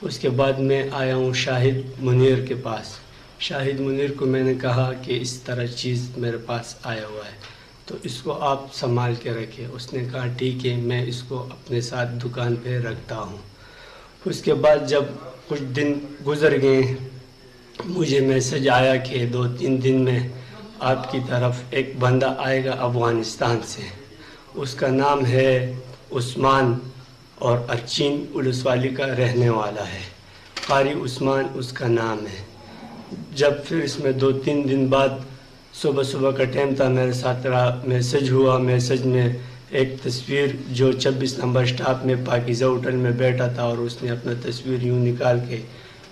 اس کے بعد میں آیا ہوں شاہد منیر کے پاس. شاہد منیر کو میں نے کہا کہ اس طرح چیز میرے پاس آیا ہوا ہے تو اس کو آپ سنبھال کے رکھے. اس نے کہا ٹھیک ہے، میں اس کو اپنے ساتھ دکان پہ رکھتا ہوں. اس کے بعد جب کچھ دن گزر گئے، مجھے میسج آیا کہ 2-3 دن میں آپ کی طرف ایک بندہ آئے گا افغانستان سے. اس کا نام ہے عثمان اور ارچین ولسوالی کا رہنے والا ہے. قاری عثمان اس کا نام ہے. جب پھر اس میں 2-3 دن بعد صبح کا ٹائم تھا، میرے ساتھ رہا، میسج ہوا. میسج میں ایک تصویر جو 26 نمبر سٹاپ میں پاکیزہ ہوٹل میں بیٹھا تھا، اور اس نے اپنا تصویر یوں نکال کے،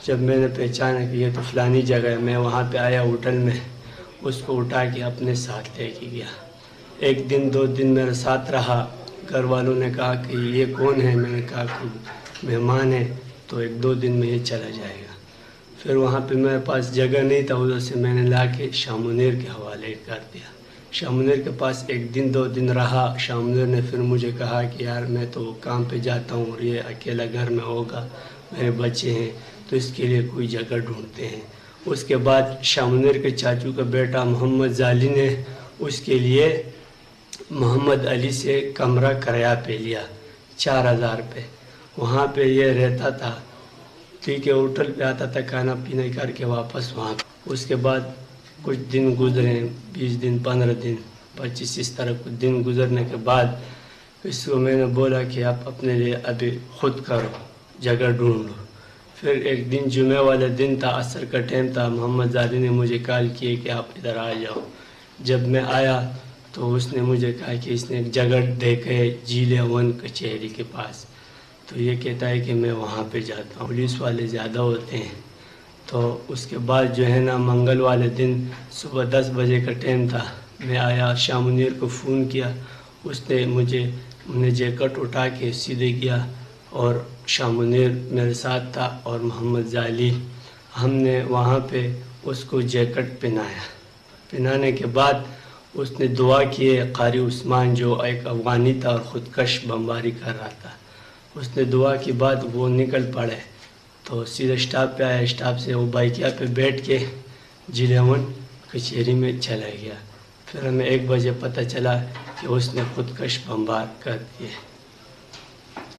جب میں نے پہچانا کہ یہ تو فلانی جگہ ہے، میں وہاں پہ آیا ہوٹل میں، اس کو اٹھا کے اپنے ساتھ لے کے گیا. 1 دن 2 دن میرے ساتھ رہا. گھر والوں نے کہا کہ یہ کون ہے؟ میں نے کہا کہ مہمان ہے، تو 1-2 دن میں یہ چلا جائے گا. پھر وہاں پہ میرے پاس جگہ نہیں تھا، ادھر سے میں نے لا کے شاہ منیر کے حوالے کر دیا. شاہ منیر کے پاس 1 دن 2 دن رہا. شاہ منیر نے پھر مجھے کہا کہ یار میں تو کام پہ جاتا ہوں اور یہ اکیلا گھر میں ہوگا، میرے بچے ہیں، تو اس کے لیے کوئی جگہ ڈھونڈتے ہیں. اس کے بعد شاہ منیر کے چاچو کا بیٹا محمد زالی نے اس کے لیے محمد علی سے کمرہ کرایہ پہ لیا 4000 روپے. وہاں پہ یہ رہتا تھا. ٹھیک ہے، ہوٹل پہ آتا تھا، کھانا پینا کر کے واپس وہاں. اس کے بعد کچھ دن گزرے، 20 دن 15 دن 25، اس طرح کچھ دن گزرنے کے بعد اس کو میں نے بولا کہ آپ اپنے لیے ابھی خود کرو، جگہ ڈھونڈ لو. پھر ایک دن جمعہ والے دن تھا، عصر کا ٹائم تھا. محمد زالی نے مجھے کال کیے کہ آپ ادھر آ جاؤ. جب میں آیا تو اس نے مجھے کہا کہ اس نے ایک جگہ دیکھے جیل 1 کچہری کے پاس. تو یہ کہتا ہے کہ میں وہاں پہ جاتا ہوں، پولیس والے زیادہ ہوتے ہیں. تو اس کے بعد جو ہے نا، منگل والے دن صبح 10 بجے کا ٹائم تھا. میں آیا، شاہ منیر کو فون کیا. اس نے مجھے جیکٹ اٹھا کے سیدھے کیا، اور شاہ منیر میرے ساتھ تھا اور محمد زالی. ہم نے وہاں پہ اس کو جیکٹ پہنایا. پہنانے کے بعد اس نے دعا کی. قاری عثمان جو ایک افغانی تھا اور خودکش بمباری کر رہا تھا، اس نے دعا کے بعد وہ نکل پڑے. تو سیدھے سٹاپ پہ آیا. سٹاپ سے وہ بائکیا پہ بیٹھ کے جیل 1 کچہری میں چلا گیا. پھر ہمیں 1 بجے پتہ چلا کہ اس نے خودکش بمبار کر دیے.